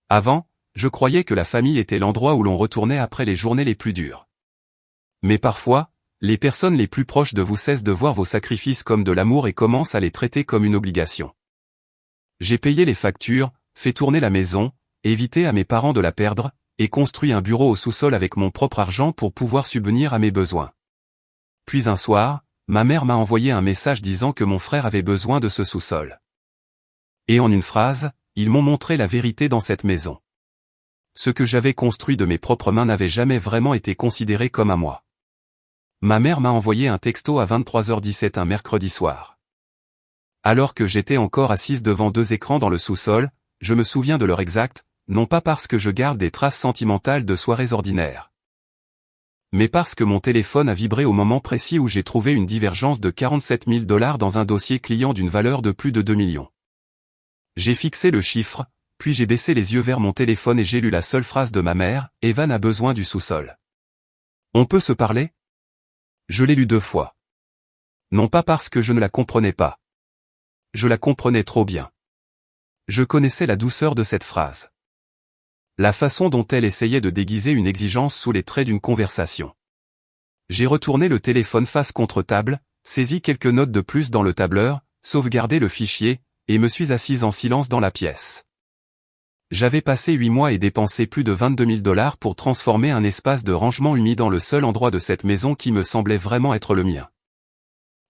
Avant, je croyais que la famille était l'endroit où l'on retournait après les journées les plus dures. Mais parfois, les personnes les plus proches de vous cessent de voir vos sacrifices comme de l'amour et commencent à les traiter comme une obligation. J'ai payé les factures, fait tourner la maison, évité à mes parents de la perdre, et construit un bureau au sous-sol avec mon propre argent pour pouvoir subvenir à mes besoins. Puis un soir, ma mère m'a envoyé un message disant que mon frère avait besoin de ce sous-sol. Et en une phrase, ils m'ont montré la vérité dans cette maison. Ce que j'avais construit de mes propres mains n'avait jamais vraiment été considéré comme à moi. Ma mère m'a envoyé un texto à 23h17 un mercredi soir. Alors que j'étais encore assise devant 2 écrans dans le sous-sol, je me souviens de l'heure exacte, non pas parce que je garde des traces sentimentales de soirées ordinaires, mais parce que mon téléphone a vibré au moment précis où j'ai trouvé une divergence de 47 000 $ dans un dossier client d'une valeur de plus de 2 millions. J'ai fixé le chiffre, puis j'ai baissé les yeux vers mon téléphone et j'ai lu la seule phrase de ma mère, « Evan a besoin du sous-sol. On peut se parler ?» Je l'ai lu 2 fois. Non pas parce que je ne la comprenais pas. Je la comprenais trop bien. Je connaissais la douceur de cette phrase. La façon dont elle essayait de déguiser une exigence sous les traits d'une conversation. J'ai retourné le téléphone face contre table, saisi quelques notes de plus dans le tableur, sauvegardé le fichier, et me suis assise en silence dans la pièce. J'avais passé 8 mois et dépensé plus de 22 000 $ pour transformer un espace de rangement humide dans le seul endroit de cette maison qui me semblait vraiment être le mien.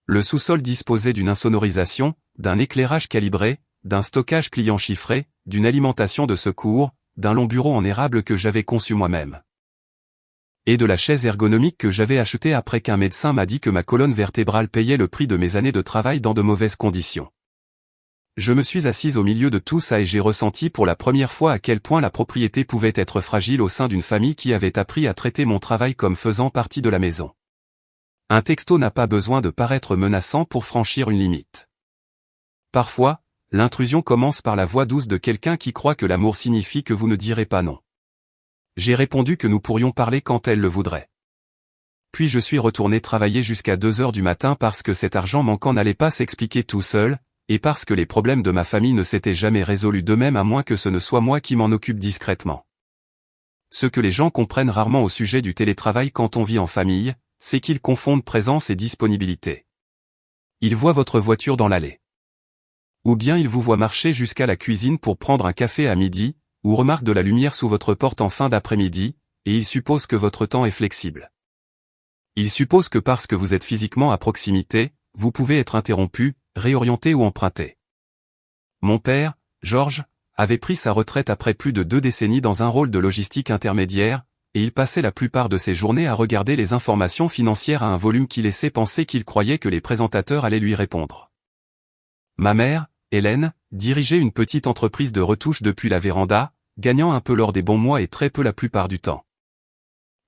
Le sous-sol disposait d'une insonorisation, d'un éclairage calibré, d'un stockage client chiffré, d'une alimentation de secours, d'un long bureau en érable que j'avais conçu moi-même. Et de la chaise ergonomique que j'avais achetée après qu'un médecin m'a dit que ma colonne vertébrale payait le prix de mes années de travail dans de mauvaises conditions. Je me suis assise au milieu de tout ça et j'ai ressenti pour la première fois à quel point la propriété pouvait être fragile au sein d'une famille qui avait appris à traiter mon travail comme faisant partie de la maison. Un texto n'a pas besoin de paraître menaçant pour franchir une limite. Parfois, l'intrusion commence par la voix douce de quelqu'un qui croit que l'amour signifie que vous ne direz pas non. J'ai répondu que nous pourrions parler quand elle le voudrait. Puis je suis retourné travailler jusqu'à 2h du matin parce que cet argent manquant n'allait pas s'expliquer tout seul, et parce que les problèmes de ma famille ne s'étaient jamais résolus d'eux-mêmes à moins que ce ne soit moi qui m'en occupe discrètement. Ce que les gens comprennent rarement au sujet du télétravail quand on vit en famille, c'est qu'ils confondent présence et disponibilité. Ils voient votre voiture dans l'allée. Ou bien ils vous voient marcher jusqu'à la cuisine pour prendre un café à midi, ou remarquent de la lumière sous votre porte en fin d'après-midi, et ils supposent que votre temps est flexible. Ils supposent que parce que vous êtes physiquement à proximité, vous pouvez être interrompu, réorienté ou emprunté. Mon père, Georges, avait pris sa retraite après plus de 2 décennies dans un rôle de logistique intermédiaire, et il passait la plupart de ses journées à regarder les informations financières à un volume qui laissait penser qu'il croyait que les présentateurs allaient lui répondre. Ma mère, Hélène, dirigeait une petite entreprise de retouches depuis la véranda, gagnant un peu lors des bons mois et très peu la plupart du temps.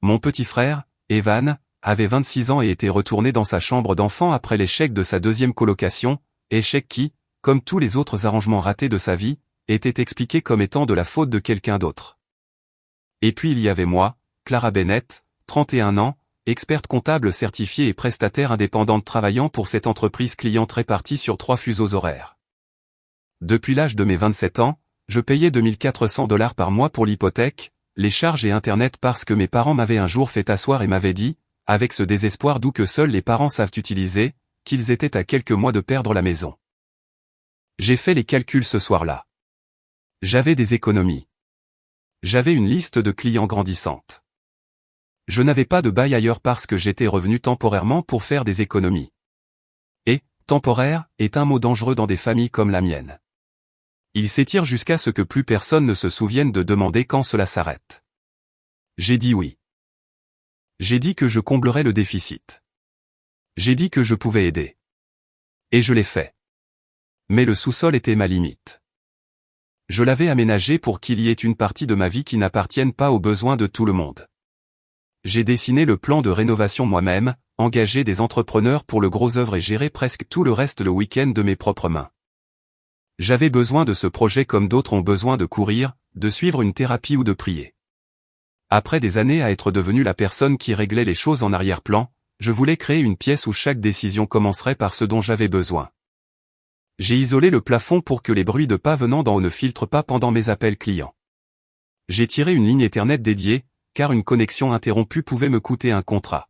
Mon petit frère, Evan, avait 26 ans et était retourné dans sa chambre d'enfant après l'échec de sa 2e colocation, échec qui, comme tous les autres arrangements ratés de sa vie, était expliqué comme étant de la faute de quelqu'un d'autre. Et puis il y avait moi, Clara Bennett, 31 ans, experte comptable certifiée et prestataire indépendante travaillant pour cette entreprise cliente répartie sur 3 fuseaux horaires. Depuis l'âge de mes 27 ans, je payais 2 400 $ par mois pour l'hypothèque, les charges et Internet parce que mes parents m'avaient un jour fait asseoir et m'avaient dit, avec ce désespoir doux que seuls les parents savent utiliser, qu'ils étaient à quelques mois de perdre la maison. J'ai fait les calculs ce soir-là. J'avais des économies. J'avais une liste de clients grandissante. Je n'avais pas de bail ailleurs parce que j'étais revenu temporairement pour faire des économies. Et, temporaire, est un mot dangereux dans des familles comme la mienne. Il s'étire jusqu'à ce que plus personne ne se souvienne de demander quand cela s'arrête. J'ai dit oui. J'ai dit que je comblerais le déficit. J'ai dit que je pouvais aider. Et je l'ai fait. Mais le sous-sol était ma limite. Je l'avais aménagé pour qu'il y ait une partie de ma vie qui n'appartienne pas aux besoins de tout le monde. J'ai dessiné le plan de rénovation moi-même, engagé des entrepreneurs pour le gros œuvre et géré presque tout le reste le week-end de mes propres mains. J'avais besoin de ce projet comme d'autres ont besoin de courir, de suivre une thérapie ou de prier. Après des années à être devenu la personne qui réglait les choses en arrière-plan, je voulais créer une pièce où chaque décision commencerait par ce dont j'avais besoin. J'ai isolé le plafond pour que les bruits de pas venant d'en haut ne filtrent pas pendant mes appels clients. J'ai tiré une ligne Ethernet dédiée, car une connexion interrompue pouvait me coûter un contrat.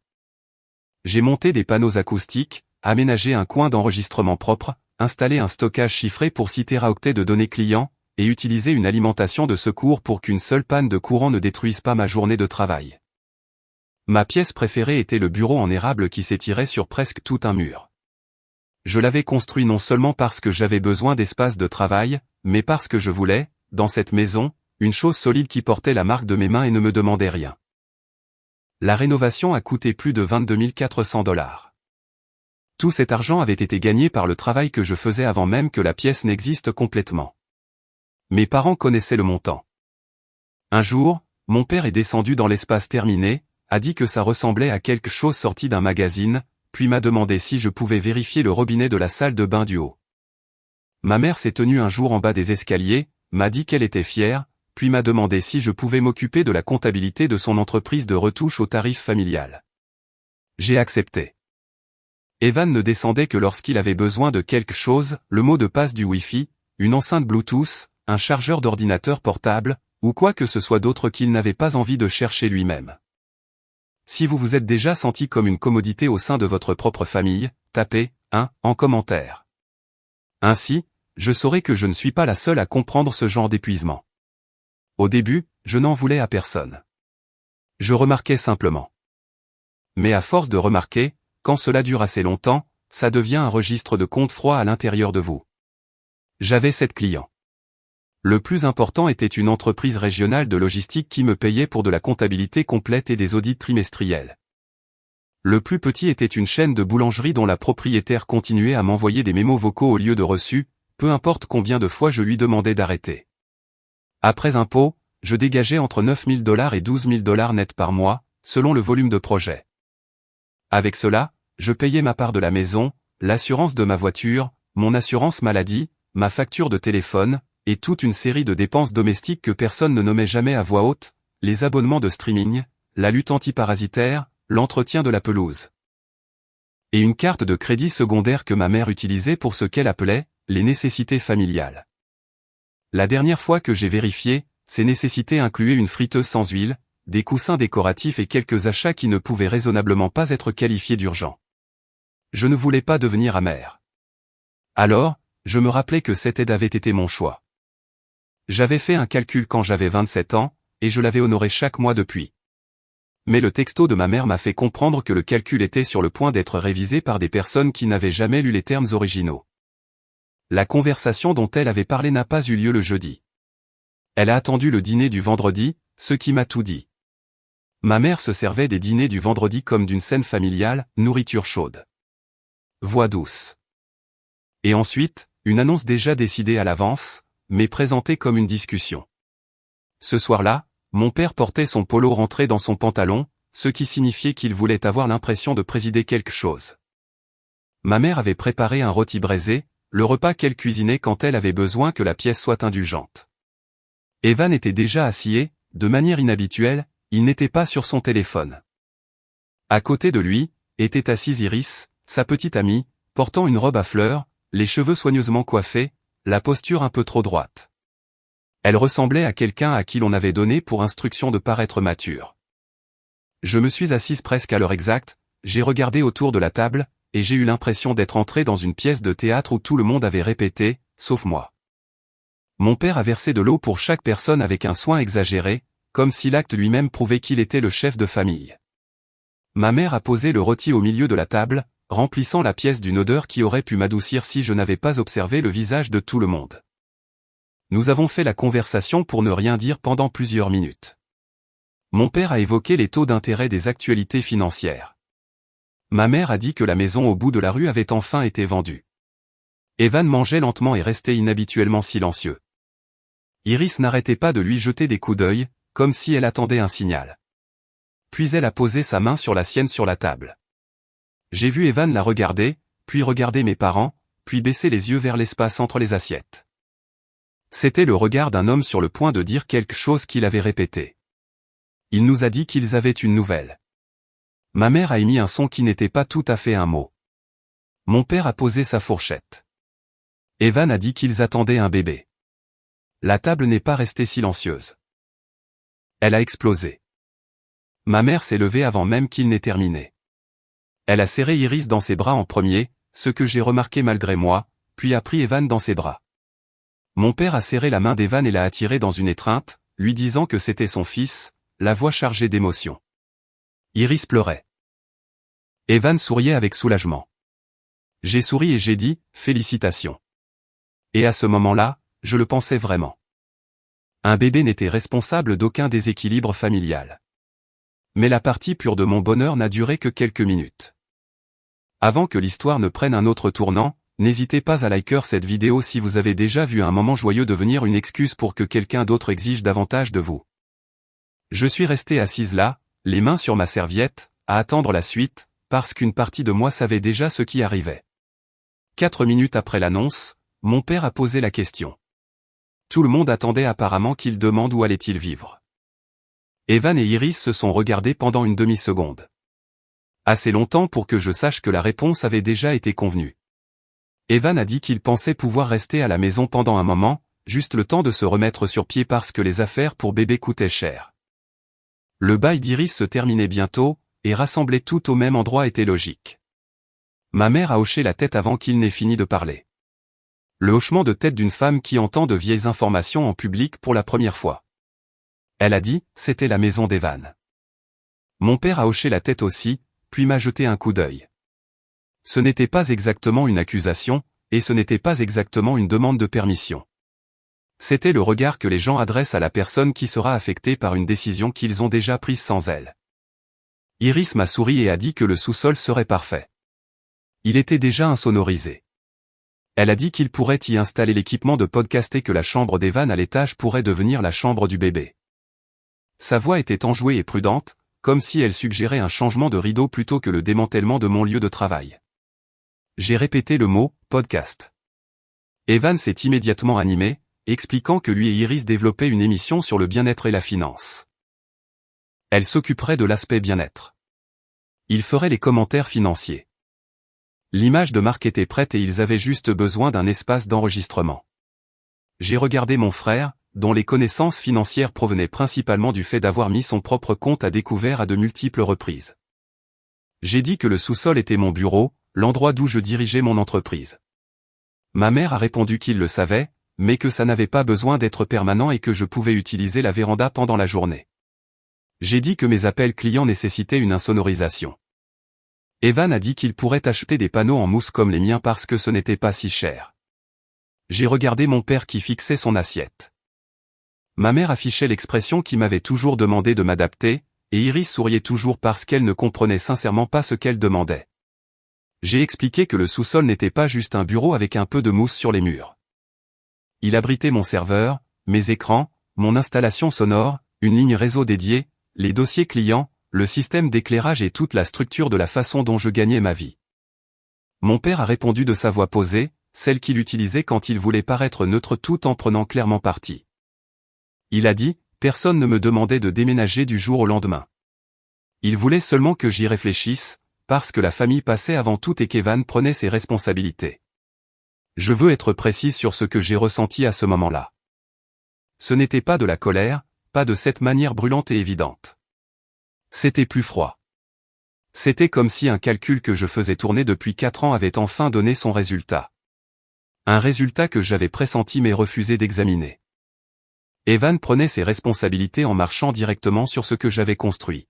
J'ai monté des panneaux acoustiques, aménagé un coin d'enregistrement propre, installé un stockage chiffré pour 6 téraoctets de données clients, et utilisé une alimentation de secours pour qu'une seule panne de courant ne détruise pas ma journée de travail. Ma pièce préférée était le bureau en érable qui s'étirait sur presque tout un mur. Je l'avais construit non seulement parce que j'avais besoin d'espace de travail, mais parce que je voulais, dans cette maison, une chose solide qui portait la marque de mes mains et ne me demandait rien. La rénovation a coûté plus de 22 400 $. Tout cet argent avait été gagné par le travail que je faisais avant même que la pièce n'existe complètement. Mes parents connaissaient le montant. Un jour, mon père est descendu dans l'espace terminé, a dit que ça ressemblait à quelque chose sorti d'un magazine, puis m'a demandé si je pouvais vérifier le robinet de la salle de bain du haut. Ma mère s'est tenue un jour en bas des escaliers, m'a dit qu'elle était fière, puis m'a demandé si je pouvais m'occuper de la comptabilité de son entreprise de retouche au tarif familial. J'ai accepté. Evan ne descendait que lorsqu'il avait besoin de quelque chose, le mot de passe du Wi-Fi, une enceinte Bluetooth, un chargeur d'ordinateur portable, ou quoi que ce soit d'autre qu'il n'avait pas envie de chercher lui-même. Si vous vous êtes déjà senti comme une commodité au sein de votre propre famille, tapez 1 en commentaire. Ainsi, je saurai que je ne suis pas la seule à comprendre ce genre d'épuisement. Au début, je n'en voulais à personne. Je remarquais simplement. Mais à force de remarquer, quand cela dure assez longtemps, ça devient un registre de compte froid à l'intérieur de vous. J'avais 7 clients. Le plus important était une entreprise régionale de logistique qui me payait pour de la comptabilité complète et des audits trimestriels. Le plus petit était une chaîne de boulangerie dont la propriétaire continuait à m'envoyer des mémos vocaux au lieu de reçus, peu importe combien de fois je lui demandais d'arrêter. Après impôts, je dégageais entre 9 000 $ et 12 000 $ net par mois, selon le volume de projet. Avec cela, je payais ma part de la maison, l'assurance de ma voiture, mon assurance maladie, ma facture de téléphone, et toute une série de dépenses domestiques que personne ne nommait jamais à voix haute, les abonnements de streaming, la lutte antiparasitaire, l'entretien de la pelouse. Et une carte de crédit secondaire que ma mère utilisait pour ce qu'elle appelait les nécessités familiales. La dernière fois que j'ai vérifié, ces nécessités incluaient une friteuse sans huile, des coussins décoratifs et quelques achats qui ne pouvaient raisonnablement pas être qualifiés d'urgents. Je ne voulais pas devenir amer. Alors, je me rappelais que cette aide avait été mon choix. J'avais fait un calcul quand j'avais 27 ans, et je l'avais honoré chaque mois depuis. Mais le texto de ma mère m'a fait comprendre que le calcul était sur le point d'être révisé par des personnes qui n'avaient jamais lu les termes originaux. La conversation dont elle avait parlé n'a pas eu lieu le jeudi. Elle a attendu le dîner du vendredi, ce qui m'a tout dit. Ma mère se servait des dîners du vendredi comme d'une scène familiale, nourriture chaude. Voix douce. Et ensuite, une annonce déjà décidée à l'avance, mais présentée comme une discussion. Ce soir-là, mon père portait son polo rentré dans son pantalon, ce qui signifiait qu'il voulait avoir l'impression de présider quelque chose. Ma mère avait préparé un rôti braisé, le repas qu'elle cuisinait quand elle avait besoin que la pièce soit indulgente. Evan était déjà assis, de manière inhabituelle, il n'était pas sur son téléphone. À côté de lui, était assise Iris, sa petite amie, portant une robe à fleurs, les cheveux soigneusement coiffés, la posture un peu trop droite. Elle ressemblait à quelqu'un à qui l'on avait donné pour instruction de paraître mature. Je me suis assise presque à l'heure exacte, j'ai regardé autour de la table, et j'ai eu l'impression d'être entré dans une pièce de théâtre où tout le monde avait répété, sauf moi. Mon père a versé de l'eau pour chaque personne avec un soin exagéré, comme si l'acte lui-même prouvait qu'il était le chef de famille. Ma mère a posé le rôti au milieu de la table, remplissant la pièce d'une odeur qui aurait pu m'adoucir si je n'avais pas observé le visage de tout le monde. Nous avons fait la conversation pour ne rien dire pendant plusieurs minutes. Mon père a évoqué les taux d'intérêt des actualités financières. Ma mère a dit que la maison au bout de la rue avait enfin été vendue. Evan mangeait lentement et restait inhabituellement silencieux. Iris n'arrêtait pas de lui jeter des coups d'œil, comme si elle attendait un signal. Puis elle a posé sa main sur la sienne sur la table. J'ai vu Evan la regarder, puis regarder mes parents, puis baisser les yeux vers l'espace entre les assiettes. C'était le regard d'un homme sur le point de dire quelque chose qu'il avait répété. Il nous a dit qu'ils avaient une nouvelle. Ma mère a émis un son qui n'était pas tout à fait un mot. Mon père a posé sa fourchette. Evan a dit qu'ils attendaient un bébé. La table n'est pas restée silencieuse. Elle a explosé. Ma mère s'est levée avant même qu'il n'ait terminé. Elle a serré Iris dans ses bras en premier, ce que j'ai remarqué malgré moi, puis a pris Evan dans ses bras. Mon père a serré la main d'Evan et l'a attiré dans une étreinte, lui disant que c'était son fils, la voix chargée d'émotion. Iris pleurait. Evan souriait avec soulagement. J'ai souri et j'ai dit « Félicitations ». Et à ce moment-là, je le pensais vraiment. Un bébé n'était responsable d'aucun déséquilibre familial. Mais la partie pure de mon bonheur n'a duré que quelques minutes. Avant que l'histoire ne prenne un autre tournant, n'hésitez pas à liker cette vidéo si vous avez déjà vu un moment joyeux devenir une excuse pour que quelqu'un d'autre exige davantage de vous. Je suis restée assise là, les mains sur ma serviette, à attendre la suite, parce qu'une partie de moi savait déjà ce qui arrivait. 4 minutes après l'annonce, mon père a posé la question. Tout le monde attendait apparemment qu'il demande où allait-il vivre. Evan et Iris se sont regardés pendant une demi-seconde. Assez longtemps pour que je sache que la réponse avait déjà été convenue. Evan a dit qu'il pensait pouvoir rester à la maison pendant un moment, juste le temps de se remettre sur pied parce que les affaires pour bébé coûtaient cher. Le bail d'Iris se terminait bientôt, et rassembler tout au même endroit était logique. Ma mère a hoché la tête avant qu'il n'ait fini de parler. Le hochement de tête d'une femme qui entend de vieilles informations en public pour la première fois. Elle a dit, c'était la maison d'Evan. Mon père a hoché la tête aussi, puis m'a jeté un coup d'œil. Ce n'était pas exactement une accusation, et ce n'était pas exactement une demande de permission. C'était le regard que les gens adressent à la personne qui sera affectée par une décision qu'ils ont déjà prise sans elle. Iris m'a souri et a dit que le sous-sol serait parfait. Il était déjà insonorisé. Elle a dit qu'il pourrait y installer l'équipement de podcast et que la chambre d'Evan à l'étage pourrait devenir la chambre du bébé. Sa voix était enjouée et prudente, comme si elle suggérait un changement de rideau plutôt que le démantèlement de mon lieu de travail. J'ai répété le mot « podcast ». Evan s'est immédiatement animé, expliquant que lui et Iris développaient une émission sur le bien-être et la finance. Elle s'occuperait de l'aspect bien-être. Il ferait les commentaires financiers. L'image de marque était prête et ils avaient juste besoin d'un espace d'enregistrement. J'ai regardé mon frère, dont les connaissances financières provenaient principalement du fait d'avoir mis son propre compte à découvert à de multiples reprises. J'ai dit que le sous-sol était mon bureau, l'endroit d'où je dirigeais mon entreprise. Ma mère a répondu qu'il le savait, mais que ça n'avait pas besoin d'être permanent et que je pouvais utiliser la véranda pendant la journée. J'ai dit que mes appels clients nécessitaient une insonorisation. Evan a dit qu'il pourrait acheter des panneaux en mousse comme les miens parce que ce n'était pas si cher. J'ai regardé mon père qui fixait son assiette. Ma mère affichait l'expression qui m'avait toujours demandé de m'adapter, et Iris souriait toujours parce qu'elle ne comprenait sincèrement pas ce qu'elle demandait. J'ai expliqué que le sous-sol n'était pas juste un bureau avec un peu de mousse sur les murs. Il abritait mon serveur, mes écrans, mon installation sonore, une ligne réseau dédiée, les dossiers clients, le système d'éclairage et toute la structure de la façon dont je gagnais ma vie. Mon père a répondu de sa voix posée, celle qu'il utilisait quand il voulait paraître neutre tout en prenant clairement parti. Il a dit, personne ne me demandait de déménager du jour au lendemain. Il voulait seulement que j'y réfléchisse, parce que la famille passait avant tout et qu'Evan prenait ses responsabilités. Je veux être précise sur ce que j'ai ressenti à ce moment-là. Ce n'était pas de la colère, pas de cette manière brûlante et évidente. C'était plus froid. C'était comme si un calcul que je faisais tourner depuis 4 ans avait enfin donné son résultat. Un résultat que j'avais pressenti mais refusé d'examiner. Evan prenait ses responsabilités en marchant directement sur ce que j'avais construit.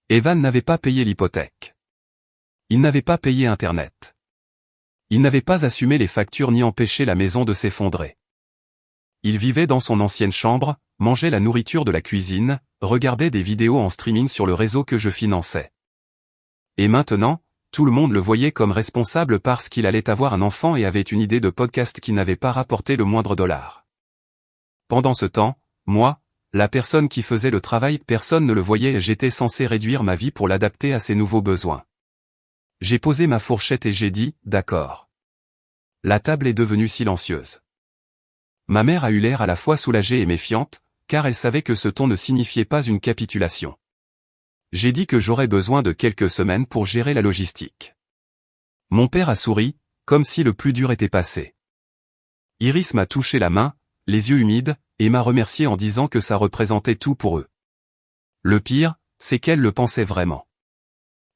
Evan n'avait pas payé l'hypothèque. Il n'avait pas payé Internet. Il n'avait pas assumé les factures ni empêché la maison de s'effondrer. Il vivait dans son ancienne chambre, mangeait la nourriture de la cuisine, regardait des vidéos en streaming sur le réseau que je finançais. Et maintenant, tout le monde le voyait comme responsable parce qu'il allait avoir un enfant et avait une idée de podcast qui n'avait pas rapporté le moindre dollar. Pendant ce temps, moi, la personne qui faisait le travail, personne ne le voyait et j'étais censé réduire ma vie pour l'adapter à ses nouveaux besoins. J'ai posé ma fourchette et j'ai dit, d'accord. La table est devenue silencieuse. Ma mère a eu l'air à la fois soulagée et méfiante, car elle savait que ce ton ne signifiait pas une capitulation. J'ai dit que j'aurais besoin de quelques semaines pour gérer la logistique. Mon père a souri, comme si le plus dur était passé. Iris m'a touché la main, les yeux humides, et m'a remercié en disant que ça représentait tout pour eux. Le pire, c'est qu'elle le pensait vraiment.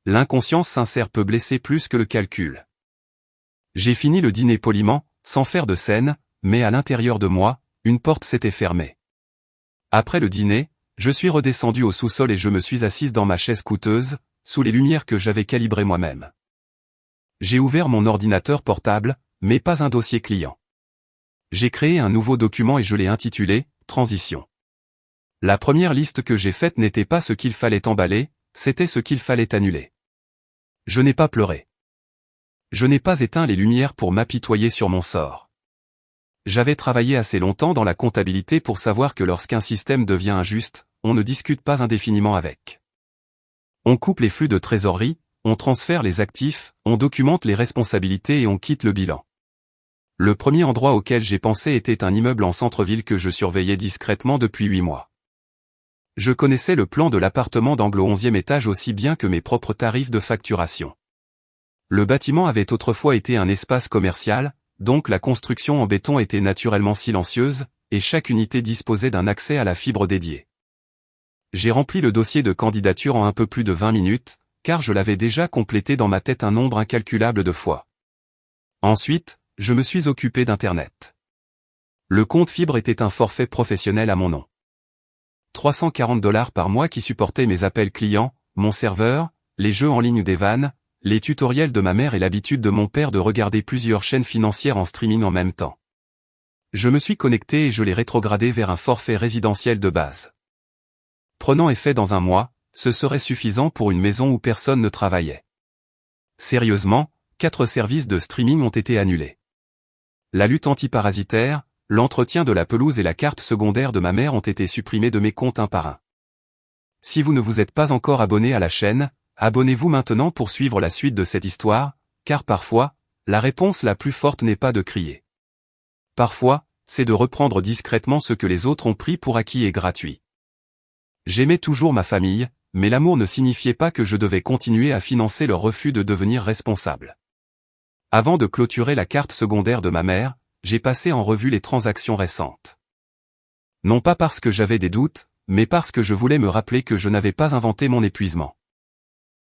L'inconscience sincère peut blesser plus que le calcul. J'ai fini le dîner poliment, sans faire de scène, mais à l'intérieur de moi, une porte s'était fermée. Après le dîner, je suis redescendu au sous-sol et je me suis assise dans ma chaise coûteuse, sous les lumières que j'avais calibrées moi-même. J'ai ouvert mon ordinateur portable, mais pas un dossier client. J'ai créé un nouveau document et je l'ai intitulé « Transition ». La première liste que j'ai faite n'était pas ce qu'il fallait emballer, c'était ce qu'il fallait annuler. Je n'ai pas pleuré. Je n'ai pas éteint les lumières pour m'apitoyer sur mon sort. J'avais travaillé assez longtemps dans la comptabilité pour savoir que lorsqu'un système devient injuste, on ne discute pas indéfiniment avec. On coupe les flux de trésorerie, on transfère les actifs, on documente les responsabilités et on quitte le bilan. Le premier endroit auquel j'ai pensé était un immeuble en centre-ville que je surveillais discrètement depuis 8 mois. Je connaissais le plan de l'appartement d'angle au 11e étage aussi bien que mes propres tarifs de facturation. Le bâtiment avait autrefois été un espace commercial, donc la construction en béton était naturellement silencieuse, et chaque unité disposait d'un accès à la fibre dédiée. J'ai rempli le dossier de candidature en un peu plus de 20 minutes, car je l'avais déjà complété dans ma tête un nombre incalculable de fois. Ensuite, je me suis occupé d'Internet. Le compte fibre était un forfait professionnel à mon nom. 340 $ par mois qui supportait mes appels clients, mon serveur, les jeux en ligne d'Evan, les tutoriels de ma mère et l'habitude de mon père de regarder plusieurs chaînes financières en streaming en même temps. Je me suis connecté et je l'ai rétrogradé vers un forfait résidentiel de base. Prenant effet dans un mois, ce serait suffisant pour une maison où personne ne travaillait. Sérieusement, 4 services de streaming ont été annulés. La lutte antiparasitaire, l'entretien de la pelouse et la carte secondaire de ma mère ont été supprimés de mes comptes un par un. Si vous ne vous êtes pas encore abonné à la chaîne, abonnez-vous maintenant pour suivre la suite de cette histoire, car parfois, la réponse la plus forte n'est pas de crier. Parfois, c'est de reprendre discrètement ce que les autres ont pris pour acquis et gratuit. J'aimais toujours ma famille, mais l'amour ne signifiait pas que je devais continuer à financer leur refus de devenir responsable. Avant de clôturer la carte secondaire de ma mère, j'ai passé en revue les transactions récentes. Non pas parce que j'avais des doutes, mais parce que je voulais me rappeler que je n'avais pas inventé mon épuisement.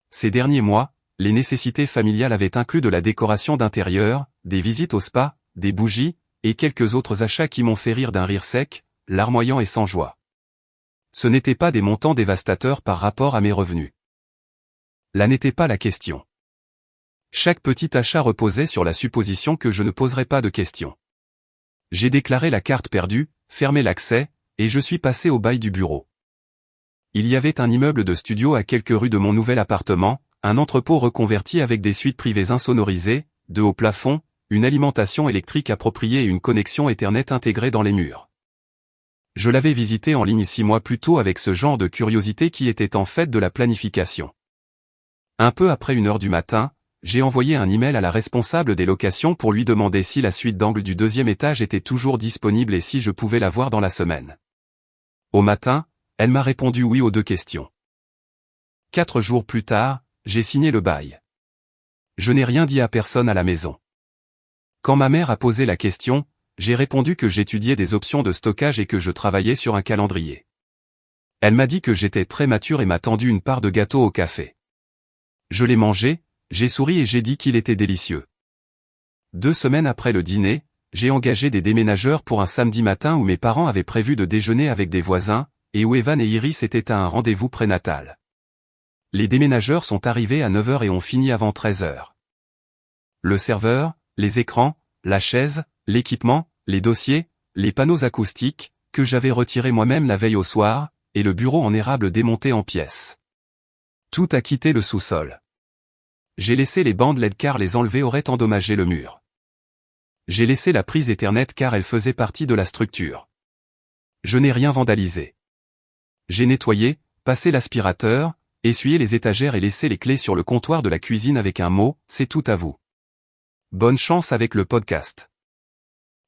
Ces derniers mois, les nécessités familiales avaient inclus de la décoration d'intérieur, des visites au spa, des bougies, et quelques autres achats qui m'ont fait rire d'un rire sec, larmoyant et sans joie. Ce n'étaient pas des montants dévastateurs par rapport à mes revenus. Là n'était pas la question. Chaque petit achat reposait sur la supposition que je ne poserais pas de questions. J'ai déclaré la carte perdue, fermé l'accès, et je suis passé au bail du bureau. Il y avait un immeuble de studio à quelques rues de mon nouvel appartement, un entrepôt reconverti avec des suites privées insonorisées, de hauts plafonds, une alimentation électrique appropriée et une connexion Ethernet intégrée dans les murs. Je l'avais visité en ligne 6 mois plus tôt avec ce genre de curiosité qui était en fait de la planification. Un peu après 1 heure du matin, j'ai envoyé un email à la responsable des locations pour lui demander si la suite d'angle du 2e étage était toujours disponible et si je pouvais la voir dans la semaine. Au matin, elle m'a répondu oui aux 2 questions. 4 jours plus tard, j'ai signé le bail. Je n'ai rien dit à personne à la maison. Quand ma mère a posé la question, j'ai répondu que j'étudiais des options de stockage et que je travaillais sur un calendrier. Elle m'a dit que j'étais très mature et m'a tendu une part de gâteau au café. Je l'ai mangé, j'ai souri et j'ai dit qu'il était délicieux. 2 semaines après le dîner, j'ai engagé des déménageurs pour un samedi matin où mes parents avaient prévu de déjeuner avec des voisins, et où Evan et Iris étaient à un rendez-vous prénatal. Les déménageurs sont arrivés à 9 h et ont fini avant 13 h. Le serveur, les écrans, la chaise, l'équipement, les dossiers, les panneaux acoustiques, que j'avais retirés moi-même la veille au soir, et le bureau en érable démonté en pièces. Tout a quitté le sous-sol. J'ai laissé les bandes LED car les enlever aurait endommagé le mur. J'ai laissé la prise Ethernet car elle faisait partie de la structure. Je n'ai rien vandalisé. J'ai nettoyé, passé l'aspirateur, essuyé les étagères et laissé les clés sur le comptoir de la cuisine avec un mot, c'est tout à vous. Bonne chance avec le podcast.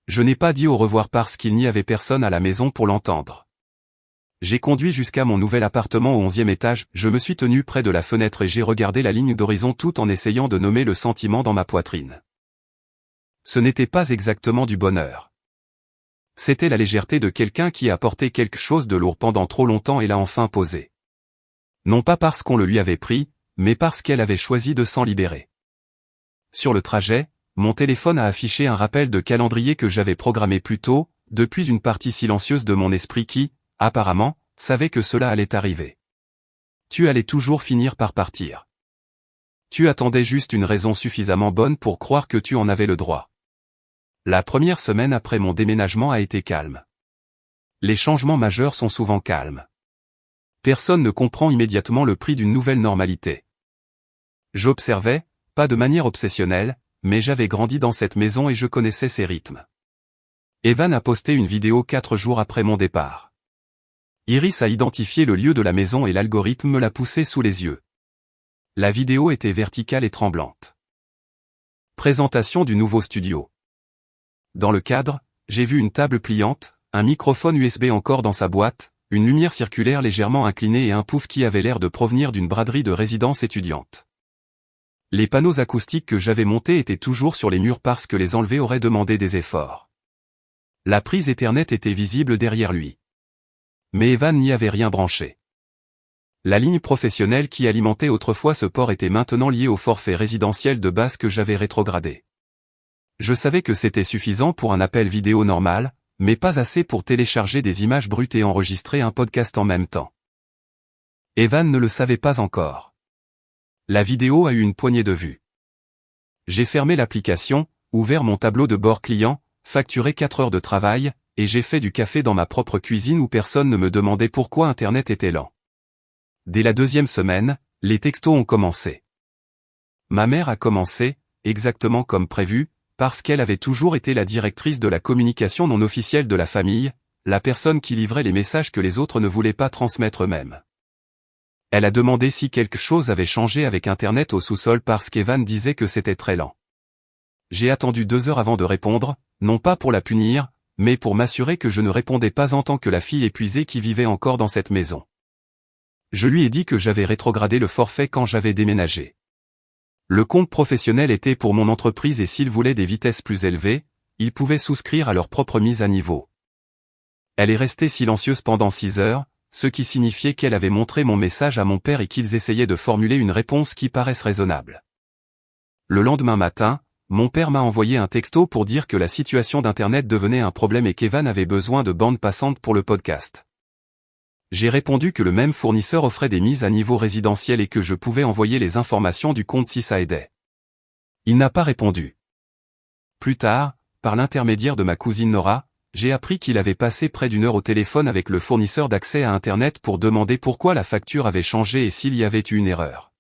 Je n'ai pas dit au revoir parce qu'il n'y avait personne à la maison pour l'entendre. J'ai conduit jusqu'à mon nouvel appartement au 11e étage, je me suis tenu près de la fenêtre et j'ai regardé la ligne d'horizon tout en essayant de nommer le sentiment dans ma poitrine. Ce n'était pas exactement du bonheur. C'était la légèreté de quelqu'un qui a porté quelque chose de lourd pendant trop longtemps et l'a enfin posé. Non pas parce qu'on le lui avait pris, mais parce qu'elle avait choisi de s'en libérer. Sur le trajet, mon téléphone a affiché un rappel de calendrier que j'avais programmé plus tôt, depuis une partie silencieuse de mon esprit qui, apparemment, savait que cela allait arriver. Tu allais toujours finir par partir. Tu attendais juste une raison suffisamment bonne pour croire que tu en avais le droit. La première semaine après mon déménagement a été calme. Les changements majeurs sont souvent calmes. Personne ne comprend immédiatement le prix d'une nouvelle normalité. J'observais, pas de manière obsessionnelle, mais j'avais grandi dans cette maison et je connaissais ses rythmes. Evan a posté une vidéo 4 jours après mon départ. Iris a identifié le lieu de la maison et l'algorithme me l'a poussé sous les yeux. La vidéo était verticale et tremblante. Présentation du nouveau studio. Dans le cadre, j'ai vu une table pliante, un microphone USB encore dans sa boîte, une lumière circulaire légèrement inclinée et un pouf qui avait l'air de provenir d'une braderie de résidence étudiante. Les panneaux acoustiques que j'avais montés étaient toujours sur les murs parce que les enlever aurait demandé des efforts. La prise Ethernet était visible derrière lui. Mais Evan n'y avait rien branché. La ligne professionnelle qui alimentait autrefois ce port était maintenant liée au forfait résidentiel de base que j'avais rétrogradé. Je savais que c'était suffisant pour un appel vidéo normal, mais pas assez pour télécharger des images brutes et enregistrer un podcast en même temps. Evan ne le savait pas encore. La vidéo a eu une poignée de vues. J'ai fermé l'application, ouvert mon tableau de bord client, facturé 4 heures de travail, et j'ai fait du café dans ma propre cuisine où personne ne me demandait pourquoi Internet était lent. Dès la 2e semaine, les textos ont commencé. Ma mère a commencé, exactement comme prévu, parce qu'elle avait toujours été la directrice de la communication non officielle de la famille, la personne qui livrait les messages que les autres ne voulaient pas transmettre eux-mêmes. Elle a demandé si quelque chose avait changé avec Internet au sous-sol parce qu'Evan disait que c'était très lent. J'ai attendu 2 heures avant de répondre, non pas pour la punir, mais pour m'assurer que je ne répondais pas en tant que la fille épuisée qui vivait encore dans cette maison. Je lui ai dit que j'avais rétrogradé le forfait quand j'avais déménagé. Le compte professionnel était pour mon entreprise et s'ils voulaient des vitesses plus élevées, ils pouvaient souscrire à leur propre mise à niveau. Elle est restée silencieuse pendant 6 heures, ce qui signifiait qu'elle avait montré mon message à mon père et qu'ils essayaient de formuler une réponse qui paraisse raisonnable. Le lendemain matin, mon père m'a envoyé un texto pour dire que la situation d'Internet devenait un problème et qu'Evan avait besoin de bande passante pour le podcast. J'ai répondu que le même fournisseur offrait des mises à niveau résidentielles et que je pouvais envoyer les informations du compte si ça aidait. Il n'a pas répondu. Plus tard, par l'intermédiaire de ma cousine Nora, j'ai appris qu'il avait passé près d'1 heure au téléphone avec le fournisseur d'accès à Internet pour demander pourquoi la facture avait changé et s'il y avait eu une erreur.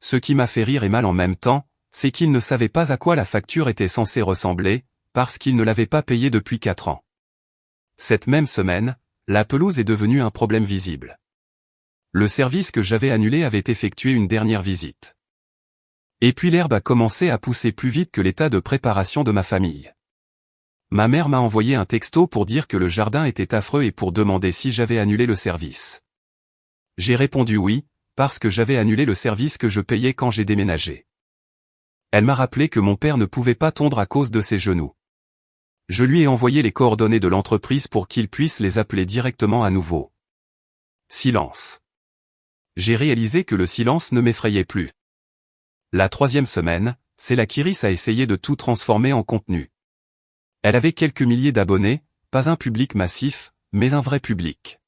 Ce qui m'a fait rire et mal en même temps, c'est qu'il ne savait pas à quoi la facture était censée ressembler, parce qu'il ne l'avait pas payée depuis 4 ans. Cette même semaine, la pelouse est devenue un problème visible. Le service que j'avais annulé avait effectué une dernière visite. Et puis l'herbe a commencé à pousser plus vite que l'état de préparation de ma famille. Ma mère m'a envoyé un texto pour dire que le jardin était affreux et pour demander si j'avais annulé le service. J'ai répondu oui, parce que j'avais annulé le service que je payais quand j'ai déménagé. Elle m'a rappelé que mon père ne pouvait pas tondre à cause de ses genoux. Je lui ai envoyé les coordonnées de l'entreprise pour qu'il puisse les appeler directement à nouveau. Silence. J'ai réalisé que le silence ne m'effrayait plus. La 3e semaine, c'est là qu'Iris a essayé de tout transformer en contenu. Elle avait quelques milliers d'abonnés, pas un public massif, mais un vrai public.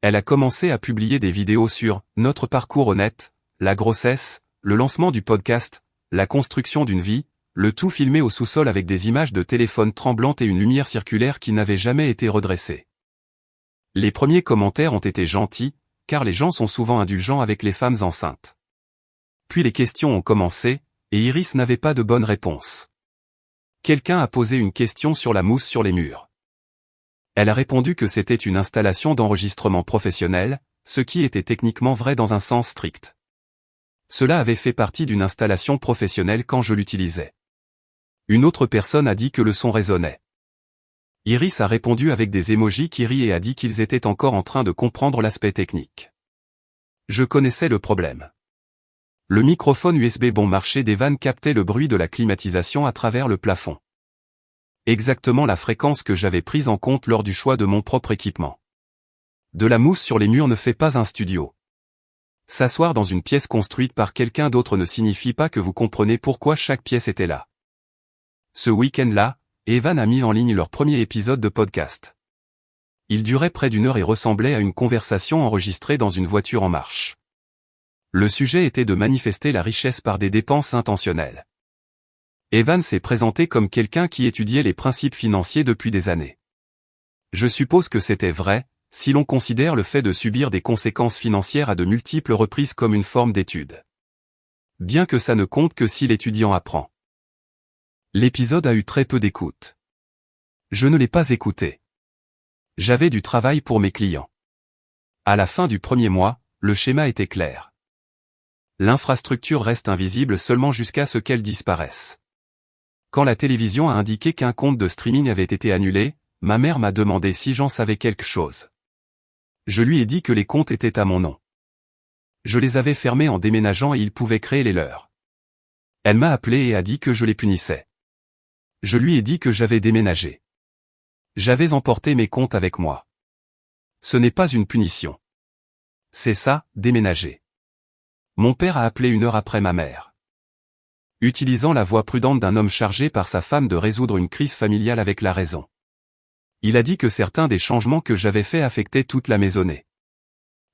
Elle a commencé à publier des vidéos sur notre parcours honnête, la grossesse, le lancement du podcast, la construction d'une vie, le tout filmé au sous-sol avec des images de téléphone tremblantes et une lumière circulaire qui n'avait jamais été redressée. Les premiers commentaires ont été gentils, car les gens sont souvent indulgents avec les femmes enceintes. Puis les questions ont commencé, et Iris n'avait pas de bonne réponse. Quelqu'un a posé une question sur la mousse sur les murs. Elle a répondu que c'était une installation d'enregistrement professionnel, ce qui était techniquement vrai dans un sens strict. Cela avait fait partie d'une installation professionnelle quand je l'utilisais. Une autre personne a dit que le son résonnait. Iris a répondu avec des émojis qui rient et a dit qu'ils étaient encore en train de comprendre l'aspect technique. Je connaissais le problème. Le microphone USB bon marché d'Evan captait le bruit de la climatisation à travers le plafond. Exactement la fréquence que j'avais prise en compte lors du choix de mon propre équipement. De la mousse sur les murs ne fait pas un studio. S'asseoir dans une pièce construite par quelqu'un d'autre ne signifie pas que vous comprenez pourquoi chaque pièce était là. Ce week-end-là, Evan a mis en ligne leur premier épisode de podcast. Il durait près d'1 heure et ressemblait à une conversation enregistrée dans une voiture en marche. Le sujet était de manifester la richesse par des dépenses intentionnelles. Evan s'est présenté comme quelqu'un qui étudiait les principes financiers depuis des années. Je suppose que c'était vrai, si l'on considère le fait de subir des conséquences financières à de multiples reprises comme une forme d'étude. Bien que ça ne compte que si l'étudiant apprend. L'épisode a eu très peu d'écoute. Je ne l'ai pas écouté. J'avais du travail pour mes clients. À la fin du premier mois, le schéma était clair. L'infrastructure reste invisible seulement jusqu'à ce qu'elle disparaisse. Quand la télévision a indiqué qu'un compte de streaming avait été annulé, ma mère m'a demandé si j'en savais quelque chose. Je lui ai dit que les comptes étaient à mon nom. Je les avais fermés en déménageant et ils pouvaient créer les leurs. Elle m'a appelé et a dit que je les punissais. Je lui ai dit que j'avais déménagé. J'avais emporté mes comptes avec moi. Ce n'est pas une punition. C'est ça, déménager. Mon père a appelé 1 heure après ma mère. Utilisant la voix prudente d'un homme chargé par sa femme de résoudre une crise familiale avec la raison. Il a dit que certains des changements que j'avais faits affectaient toute la maisonnée.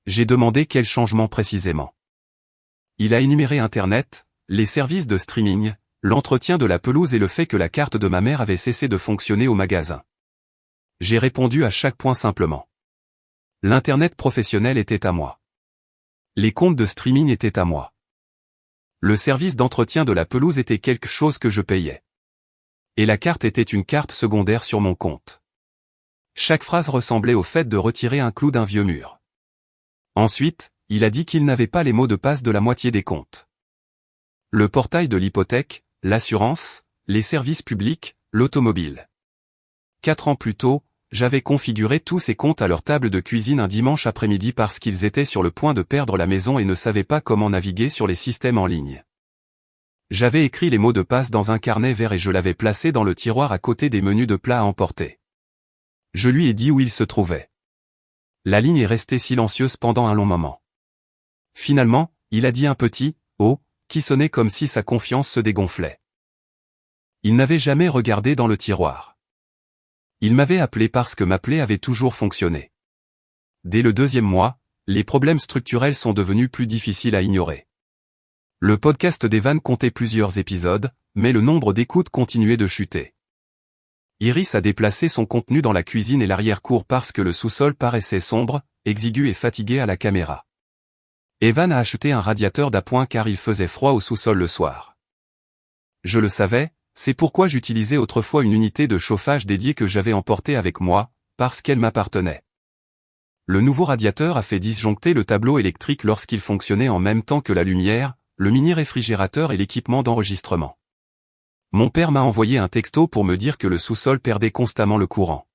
J'ai demandé quels changements précisément. Il a énuméré Internet, les services de streaming, l'entretien de la pelouse et le fait que la carte de ma mère avait cessé de fonctionner au magasin. J'ai répondu à chaque point simplement. L'Internet professionnel était à moi. Les comptes de streaming étaient à moi. Le service d'entretien de la pelouse était quelque chose que je payais. Et la carte était une carte secondaire sur mon compte. Chaque phrase ressemblait au fait de retirer un clou d'un vieux mur. Ensuite, il a dit qu'il n'avait pas les mots de passe de la moitié des comptes. Le portail de l'hypothèque, l'assurance, les services publics, l'automobile. 4 ans plus tôt, j'avais configuré tous ces comptes à leur table de cuisine un dimanche après-midi parce qu'ils étaient sur le point de perdre la maison et ne savaient pas comment naviguer sur les systèmes en ligne. J'avais écrit les mots de passe dans un carnet vert et je l'avais placé dans le tiroir à côté des menus de plats à emporter. Je lui ai dit où il se trouvait. La ligne est restée silencieuse pendant un long moment. Finalement, il a dit un petit « oh » qui sonnait comme si sa confiance se dégonflait. Il n'avait jamais regardé dans le tiroir. Il m'avait appelé parce que m'appeler avait toujours fonctionné. Dès le 2e mois, les problèmes structurels sont devenus plus difficiles à ignorer. Le podcast d'Evan comptait plusieurs épisodes, mais le nombre d'écoutes continuait de chuter. Iris a déplacé son contenu dans la cuisine et l'arrière-cour parce que le sous-sol paraissait sombre, exigu et fatigué à la caméra. Evan a acheté un radiateur d'appoint car il faisait froid au sous-sol le soir. Je le savais, c'est pourquoi j'utilisais autrefois une unité de chauffage dédiée que j'avais emportée avec moi, parce qu'elle m'appartenait. Le nouveau radiateur a fait disjoncter le tableau électrique lorsqu'il fonctionnait en même temps que la lumière, le mini-réfrigérateur et l'équipement d'enregistrement. Mon père m'a envoyé un texto pour me dire que le sous-sol perdait constamment le courant.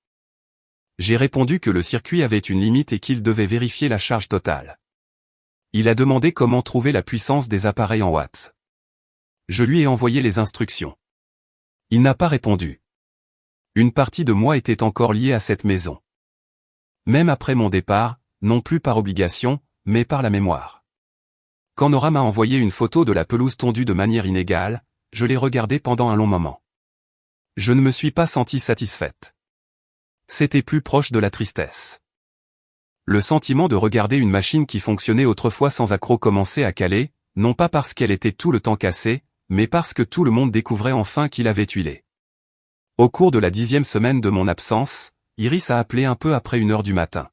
J'ai répondu que le circuit avait une limite et qu'il devait vérifier la charge totale. Il a demandé comment trouver la puissance des appareils en watts. Je lui ai envoyé les instructions. Il n'a pas répondu. Une partie de moi était encore liée à cette maison. Même après mon départ, non plus par obligation, mais par la mémoire. Quand Nora m'a envoyé une photo de la pelouse tondue de manière inégale, je l'ai regardée pendant un long moment. Je ne me suis pas sentie satisfaite. C'était plus proche de la tristesse. Le sentiment de regarder une machine qui fonctionnait autrefois sans accroc commencer à caler, non pas parce qu'elle était tout le temps cassée, mais parce que tout le monde découvrait enfin qu'il avait huilé. Au cours de la 10e semaine de mon absence, Iris a appelé un peu après 1 heure du matin.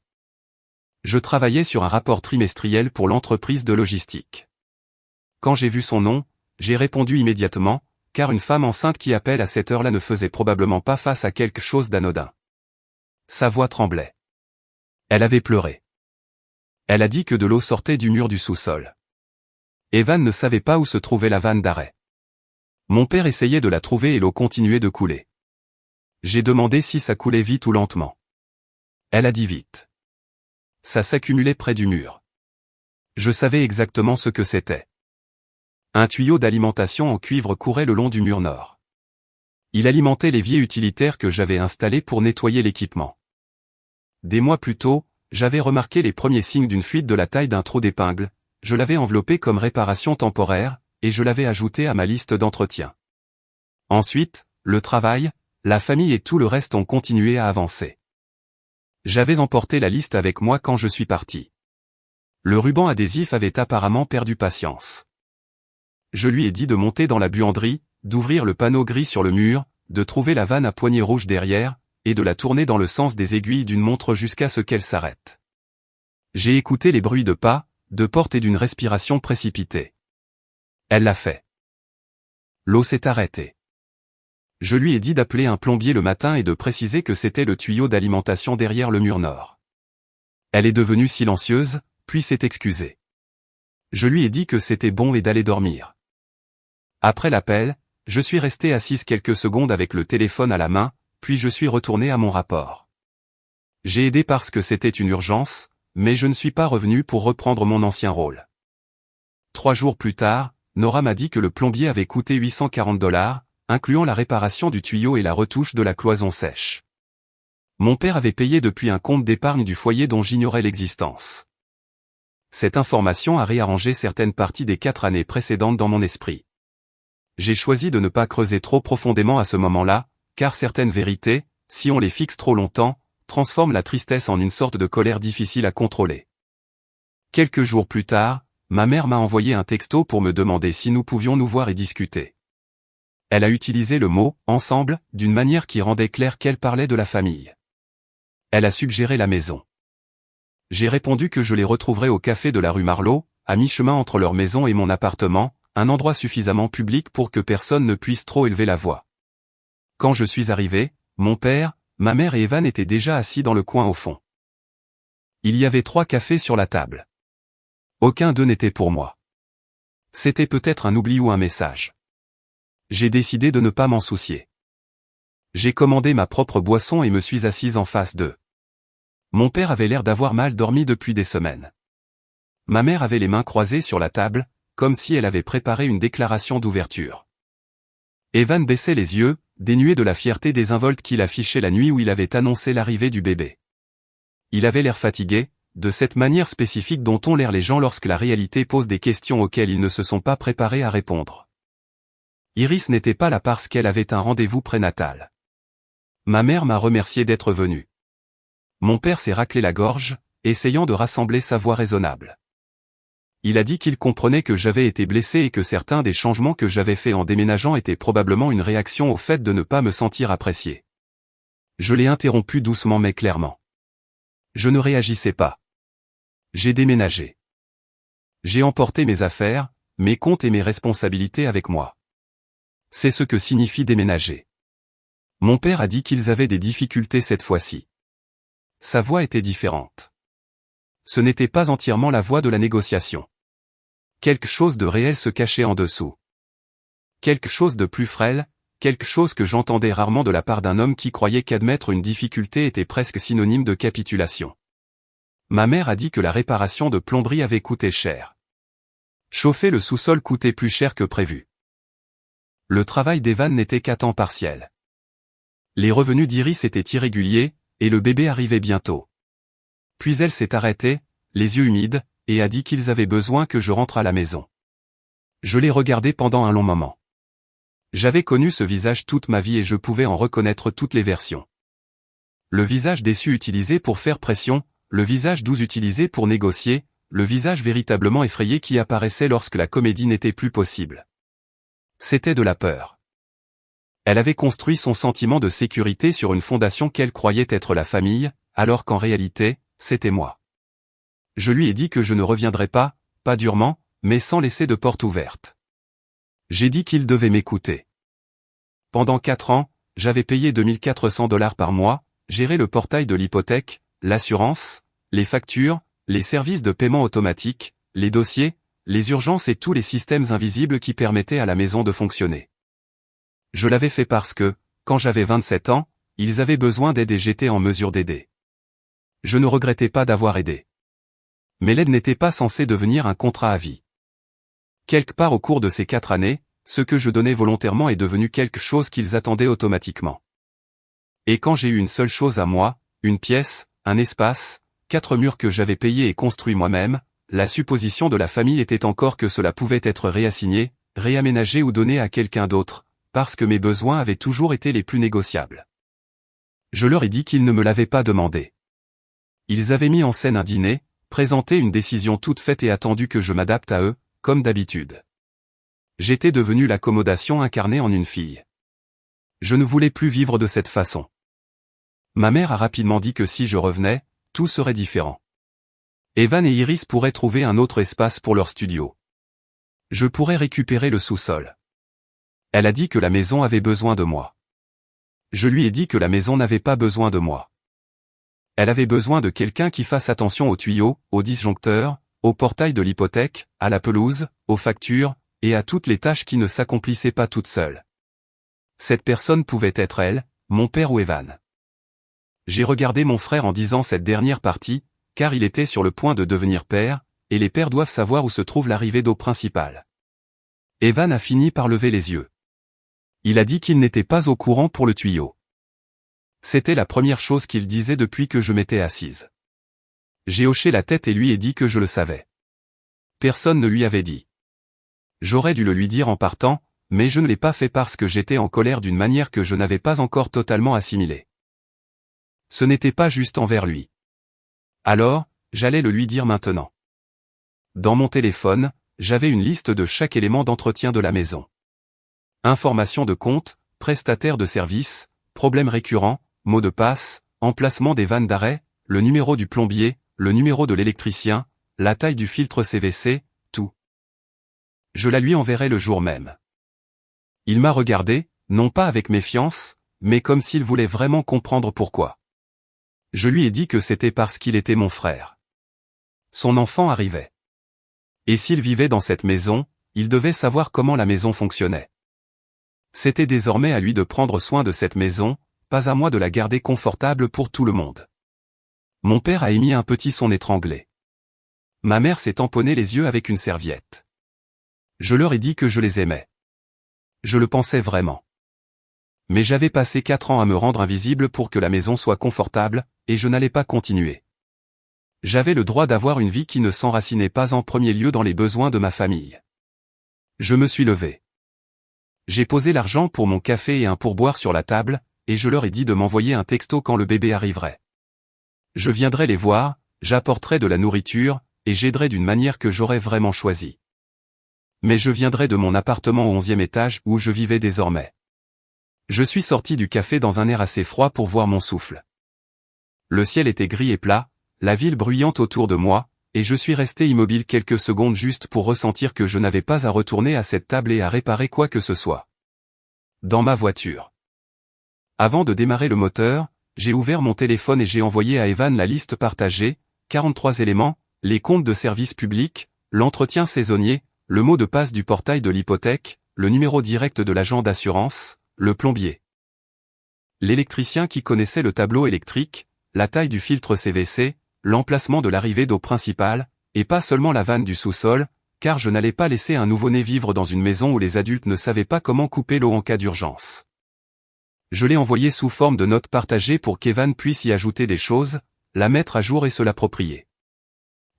Je travaillais sur un rapport trimestriel pour l'entreprise de logistique. Quand j'ai vu son nom, j'ai répondu immédiatement, car une femme enceinte qui appelle à cette heure-là ne faisait probablement pas face à quelque chose d'anodin. Sa voix tremblait. Elle avait pleuré. Elle a dit que de l'eau sortait du mur du sous-sol. Evan ne savait pas où se trouvait la vanne d'arrêt. Mon père essayait de la trouver et l'eau continuait de couler. J'ai demandé si ça coulait vite ou lentement. Elle a dit vite. Ça s'accumulait près du mur. Je savais exactement ce que c'était. Un tuyau d'alimentation en cuivre courait le long du mur nord. Il alimentait l'évier utilitaire que j'avais installé pour nettoyer l'équipement. Des mois plus tôt, j'avais remarqué les premiers signes d'une fuite de la taille d'un trou d'épingle. je l'avais enveloppé comme réparation temporaire, et je l'avais ajouté à ma liste d'entretien. Ensuite, le travail, la famille et tout le reste ont continué à avancer. J'avais emporté la liste avec moi quand je suis parti. Le ruban adhésif avait apparemment perdu patience. Je lui ai dit de monter dans la buanderie, d'ouvrir le panneau gris sur le mur, de trouver la vanne à poignée rouge derrière, et de la tourner dans le sens des aiguilles d'une montre jusqu'à ce qu'elle s'arrête. J'ai écouté les bruits de pas, de portes et d'une respiration précipitée. Elle l'a fait. L'eau s'est arrêtée. Je lui ai dit d'appeler un plombier le matin et de préciser que c'était le tuyau d'alimentation derrière le mur nord. Elle est devenue silencieuse, puis s'est excusée. Je lui ai dit que c'était bon et d'aller dormir. Après l'appel, je suis resté assise quelques secondes avec le téléphone à la main, puis je suis retourné à mon rapport. J'ai aidé parce que c'était une urgence, mais je ne suis pas revenu pour reprendre mon ancien rôle. 3 jours plus tard, Nora m'a dit que le plombier avait coûté $840, incluant la réparation du tuyau et la retouche de la cloison sèche. Mon père avait payé depuis un compte d'épargne du foyer dont j'ignorais l'existence. Cette information a réarrangé certaines parties des 4 années précédentes dans mon esprit. J'ai choisi de ne pas creuser trop profondément à ce moment-là, car certaines vérités, si on les fixe trop longtemps, transforment la tristesse en une sorte de colère difficile à contrôler. Quelques jours plus tard, ma mère m'a envoyé un texto pour me demander si nous pouvions nous voir et discuter. Elle a utilisé le mot « ensemble » d'une manière qui rendait clair qu'elle parlait de la famille. Elle a suggéré la maison. J'ai répondu que je les retrouverais au café de la rue Marlot, à mi-chemin entre leur maison et mon appartement, un endroit suffisamment public pour que personne ne puisse trop élever la voix. Quand je suis arrivé, mon père, ma mère et Evan étaient déjà assis dans le coin au fond. Il y avait 3 cafés sur la table. Aucun d'eux n'était pour moi. C'était peut-être un oubli ou un message. J'ai décidé de ne pas m'en soucier. J'ai commandé ma propre boisson et me suis assise en face d'eux. Mon père avait l'air d'avoir mal dormi depuis des semaines. Ma mère avait les mains croisées sur la table, comme si elle avait préparé une déclaration d'ouverture. Evan baissait les yeux, dénué de la fierté désinvolte qu'il affichait la nuit où il avait annoncé l'arrivée du bébé. Il avait l'air fatigué, de cette manière spécifique dont ont l'air les gens lorsque la réalité pose des questions auxquelles ils ne se sont pas préparés à répondre. Iris n'était pas là parce qu'elle avait un rendez-vous prénatal. Ma mère m'a remercié d'être venue. Mon père s'est raclé la gorge, essayant de rassembler sa voix raisonnable. Il a dit qu'il comprenait que j'avais été blessé et que certains des changements que j'avais faits en déménageant étaient probablement une réaction au fait de ne pas me sentir apprécié. Je l'ai interrompu doucement mais clairement. Je ne réagissais pas. J'ai déménagé. J'ai emporté mes affaires, mes comptes et mes responsabilités avec moi. C'est ce que signifie déménager. Mon père a dit qu'ils avaient des difficultés cette fois-ci. Sa voix était différente. Ce n'était pas entièrement la voix de la négociation. Quelque chose de réel se cachait en dessous. Quelque chose de plus frêle, quelque chose que j'entendais rarement de la part d'un homme qui croyait qu'admettre une difficulté était presque synonyme de capitulation. Ma mère a dit que la réparation de plomberie avait coûté cher. Chauffer le sous-sol coûtait plus cher que prévu. Le travail d'Evan n'était qu'à temps partiel. Les revenus d'Iris étaient irréguliers, et le bébé arrivait bientôt. Puis elle s'est arrêtée, les yeux humides, et a dit qu'ils avaient besoin que je rentre à la maison. Je l'ai regardé pendant un long moment. J'avais connu ce visage toute ma vie et je pouvais en reconnaître toutes les versions. Le visage déçu utilisé pour faire pression, le visage doux utilisé pour négocier, le visage véritablement effrayé qui apparaissait lorsque la comédie n'était plus possible. C'était de la peur. Elle avait construit son sentiment de sécurité sur une fondation qu'elle croyait être la famille, alors qu'en réalité, c'était moi. Je lui ai dit que je ne reviendrais pas durement, mais sans laisser de porte ouverte. J'ai dit qu'il devait m'écouter. Pendant 4 ans, j'avais payé $2400 par mois, géré le portail de l'hypothèque, l'assurance, les factures, les services de paiement automatique, les dossiers, les urgences et tous les systèmes invisibles qui permettaient à la maison de fonctionner. Je l'avais fait parce que, quand j'avais 27 ans, ils avaient besoin d'aide et j'étais en mesure d'aider. Je ne regrettais pas d'avoir aidé. Mais l'aide n'était pas censée devenir un contrat à vie. Quelque part au cours de ces 4 années, ce que je donnais volontairement est devenu quelque chose qu'ils attendaient automatiquement. Et quand j'ai eu une seule chose à moi, une pièce, un espace, 4 murs que j'avais payés et construits moi-même, la supposition de la famille était encore que cela pouvait être réassigné, réaménagé ou donné à quelqu'un d'autre, parce que mes besoins avaient toujours été les plus négociables. Je leur ai dit qu'ils ne me l'avaient pas demandé. Ils avaient mis en scène un dîner, présenté une décision toute faite et attendu que je m'adapte à eux, comme d'habitude. J'étais devenu l'accommodation incarnée en une fille. Je ne voulais plus vivre de cette façon. Ma mère a rapidement dit que si je revenais, tout serait différent. Evan et Iris pourraient trouver un autre espace pour leur studio. Je pourrais récupérer le sous-sol. Elle a dit que la maison avait besoin de moi. Je lui ai dit que la maison n'avait pas besoin de moi. Elle avait besoin de quelqu'un qui fasse attention aux tuyaux, aux disjoncteurs, au portail de l'hypothèque, à la pelouse, aux factures, et à toutes les tâches qui ne s'accomplissaient pas toutes seules. Cette personne pouvait être elle, mon père ou Evan. J'ai regardé mon frère en disant cette dernière partie, car il était sur le point de devenir père, et les pères doivent savoir où se trouve l'arrivée d'eau principale. Evan a fini par lever les yeux. Il a dit qu'il n'était pas au courant pour le tuyau. C'était la première chose qu'il disait depuis que je m'étais assise. J'ai hoché la tête et lui ai dit que je le savais. Personne ne lui avait dit. J'aurais dû le lui dire en partant, mais je ne l'ai pas fait parce que j'étais en colère d'une manière que je n'avais pas encore totalement assimilée. Ce n'était pas juste envers lui. Alors, j'allais le lui dire maintenant. Dans mon téléphone, j'avais une liste de chaque élément d'entretien de la maison. Informations de compte, prestataire de service, problèmes récurrents, mots de passe, emplacement des vannes d'arrêt, le numéro du plombier, le numéro de l'électricien, la taille du filtre CVC, tout. Je la lui enverrai le jour même. Il m'a regardé, non pas avec méfiance, mais comme s'il voulait vraiment comprendre pourquoi. Je lui ai dit que c'était parce qu'il était mon frère. Son enfant arrivait. Et s'il vivait dans cette maison, il devait savoir comment la maison fonctionnait. C'était désormais à lui de prendre soin de cette maison, pas à moi de la garder confortable pour tout le monde. Mon père a émis un petit son étranglé. Ma mère s'est tamponnée les yeux avec une serviette. Je leur ai dit que je les aimais. Je le pensais vraiment. Mais j'avais passé 4 ans à me rendre invisible pour que la maison soit confortable, et je n'allais pas continuer. J'avais le droit d'avoir une vie qui ne s'enracinait pas en premier lieu dans les besoins de ma famille. Je me suis levé. J'ai posé l'argent pour mon café et un pourboire sur la table, et je leur ai dit de m'envoyer un texto quand le bébé arriverait. Je viendrai les voir, j'apporterai de la nourriture, et j'aiderai d'une manière que j'aurais vraiment choisie. Mais je viendrai de mon appartement au 11e étage où je vivais désormais. Je suis sorti du café dans un air assez froid pour voir mon souffle. Le ciel était gris et plat, la ville bruyante autour de moi, et je suis resté immobile quelques secondes juste pour ressentir que je n'avais pas à retourner à cette table et à réparer quoi que ce soit. Dans ma voiture. Avant de démarrer le moteur, j'ai ouvert mon téléphone et j'ai envoyé à Evan la liste partagée, 43 éléments, les comptes de service public, l'entretien saisonnier, le mot de passe du portail de l'hypothèque, le numéro direct de l'agent d'assurance, le plombier. L'électricien qui connaissait le tableau électrique, la taille du filtre CVC, l'emplacement de l'arrivée d'eau principale, et pas seulement la vanne du sous-sol, car je n'allais pas laisser un nouveau-né vivre dans une maison où les adultes ne savaient pas comment couper l'eau en cas d'urgence. Je l'ai envoyé sous forme de notes partagées pour qu'Evan puisse y ajouter des choses, la mettre à jour et se l'approprier.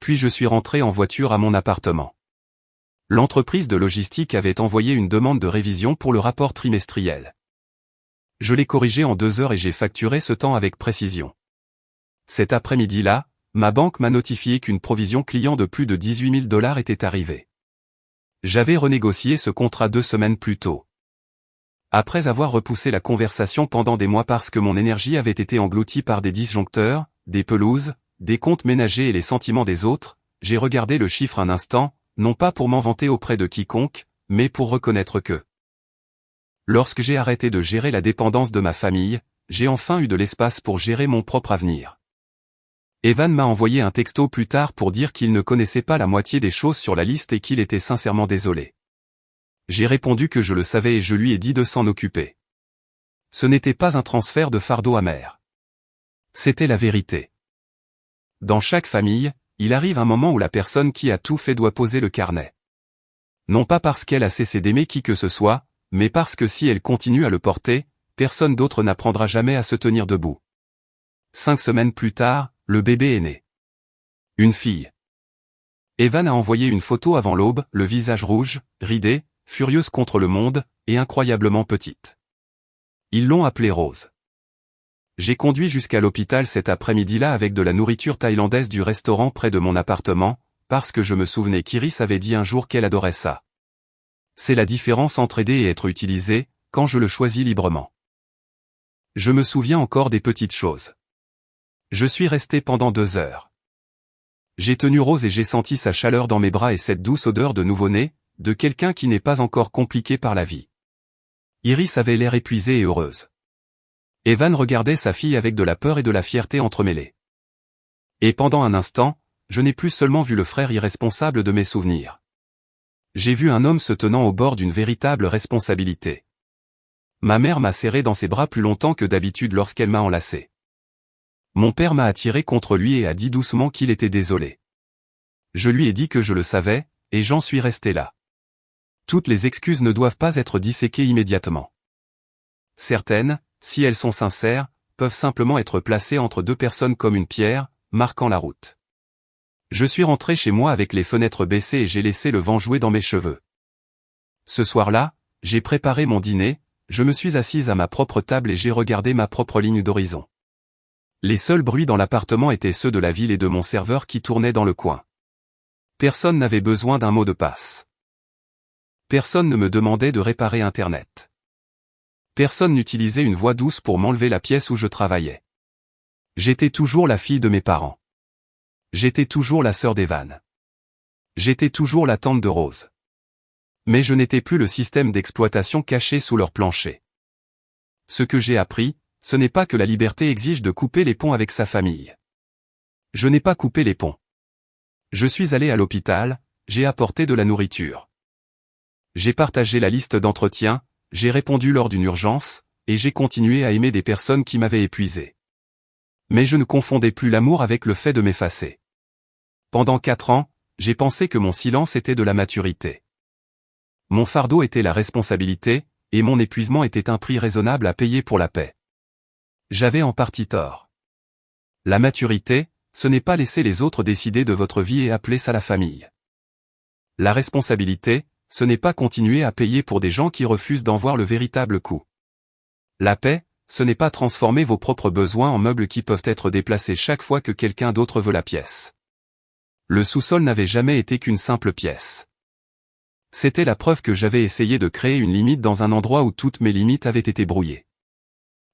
Puis je suis rentré en voiture à mon appartement. L'entreprise de logistique avait envoyé une demande de révision pour le rapport trimestriel. Je l'ai corrigé en 2 heures et j'ai facturé ce temps avec précision. Cet après-midi-là, ma banque m'a notifié qu'une provision client de plus de $18 000 était arrivée. J'avais renégocié ce contrat 2 semaines plus tôt. Après avoir repoussé la conversation pendant des mois parce que mon énergie avait été engloutie par des disjoncteurs, des pelouses, des comptes ménagers et les sentiments des autres, j'ai regardé le chiffre un instant, non pas pour m'en vanter auprès de quiconque, mais pour reconnaître que lorsque j'ai arrêté de gérer la dépendance de ma famille, j'ai enfin eu de l'espace pour gérer mon propre avenir. Evan m'a envoyé un texto plus tard pour dire qu'il ne connaissait pas la moitié des choses sur la liste et qu'il était sincèrement désolé. J'ai répondu que je le savais et je lui ai dit de s'en occuper. Ce n'était pas un transfert de fardeau amer. C'était la vérité. Dans chaque famille, il arrive un moment où la personne qui a tout fait doit poser le carnet. Non pas parce qu'elle a cessé d'aimer qui que ce soit, mais parce que si elle continue à le porter, personne d'autre n'apprendra jamais à se tenir debout. 5 semaines plus tard, le bébé est né. Une fille. Evan a envoyé une photo avant l'aube, le visage rouge, ridé, furieuse contre le monde, et incroyablement petite. Ils l'ont appelée Rose. J'ai conduit jusqu'à l'hôpital cet après-midi-là avec de la nourriture thaïlandaise du restaurant près de mon appartement, parce que je me souvenais qu'Iris avait dit un jour qu'elle adorait ça. C'est la différence entre aider et être utilisé, quand je le choisis librement. Je me souviens encore des petites choses. Je suis resté pendant 2 heures. J'ai tenu Rose et j'ai senti sa chaleur dans mes bras et cette douce odeur de nouveau-né, de quelqu'un qui n'est pas encore compliqué par la vie. Iris avait l'air épuisée et heureuse. Evan regardait sa fille avec de la peur et de la fierté entremêlées. Et pendant un instant, je n'ai plus seulement vu le frère irresponsable de mes souvenirs. J'ai vu un homme se tenant au bord d'une véritable responsabilité. Ma mère m'a serré dans ses bras plus longtemps que d'habitude lorsqu'elle m'a enlacé. Mon père m'a attiré contre lui et a dit doucement qu'il était désolé. Je lui ai dit que je le savais, et j'en suis resté là. Toutes les excuses ne doivent pas être disséquées immédiatement. Certaines, si elles sont sincères, peuvent simplement être placées entre 2 personnes comme une pierre, marquant la route. Je suis rentré chez moi avec les fenêtres baissées et j'ai laissé le vent jouer dans mes cheveux. Ce soir-là, j'ai préparé mon dîner, je me suis assise à ma propre table et j'ai regardé ma propre ligne d'horizon. Les seuls bruits dans l'appartement étaient ceux de la ville et de mon serveur qui tournait dans le coin. Personne n'avait besoin d'un mot de passe. Personne ne me demandait de réparer Internet. Personne n'utilisait une voix douce pour m'enlever la pièce où je travaillais. J'étais toujours la fille de mes parents. J'étais toujours la sœur d'Evan. J'étais toujours la tante de Rose. Mais je n'étais plus le système d'exploitation caché sous leur plancher. Ce que j'ai appris, ce n'est pas que la liberté exige de couper les ponts avec sa famille. Je n'ai pas coupé les ponts. Je suis allé à l'hôpital, j'ai apporté de la nourriture. J'ai partagé la liste d'entretien, j'ai répondu lors d'une urgence, et j'ai continué à aimer des personnes qui m'avaient épuisé. Mais je ne confondais plus l'amour avec le fait de m'effacer. Pendant 4 ans, j'ai pensé que mon silence était de la maturité. Mon fardeau était la responsabilité, et mon épuisement était un prix raisonnable à payer pour la paix. J'avais en partie tort. La maturité, ce n'est pas laisser les autres décider de votre vie et appeler ça la famille. La responsabilité, ce n'est pas continuer à payer pour des gens qui refusent d'en voir le véritable coût. La paix, ce n'est pas transformer vos propres besoins en meubles qui peuvent être déplacés chaque fois que quelqu'un d'autre veut la pièce. Le sous-sol n'avait jamais été qu'une simple pièce. C'était la preuve que j'avais essayé de créer une limite dans un endroit où toutes mes limites avaient été brouillées.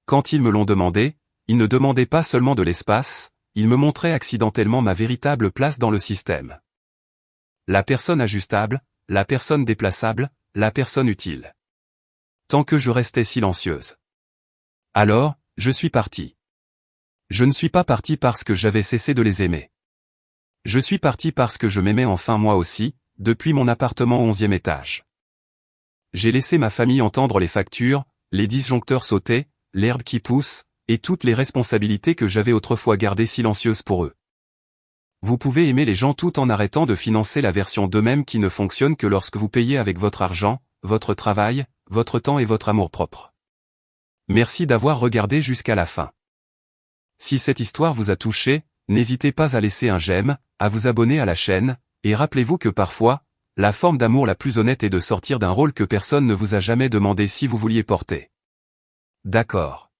Quand ils me l'ont demandé, ils ne demandaient pas seulement de l'espace, ils me montraient accidentellement ma véritable place dans le système. La personne ajustable, la personne déplaçable, la personne utile. Tant que je restais silencieuse. Alors, je suis parti. Je ne suis pas parti parce que j'avais cessé de les aimer. Je suis parti parce que je m'aimais enfin moi aussi, depuis mon appartement au 11e étage. J'ai laissé ma famille entendre les factures, les disjoncteurs sauter, l'herbe qui pousse, et toutes les responsabilités que j'avais autrefois gardées silencieuses pour eux. Vous pouvez aimer les gens tout en arrêtant de financer la version d'eux-mêmes qui ne fonctionne que lorsque vous payez avec votre argent, votre travail, votre temps et votre amour-propre. Merci d'avoir regardé jusqu'à la fin. Si cette histoire vous a touché, n'hésitez pas à laisser un j'aime, à vous abonner à la chaîne, et rappelez-vous que parfois, la forme d'amour la plus honnête est de sortir d'un rôle que personne ne vous a jamais demandé si vous vouliez porter. D'accord.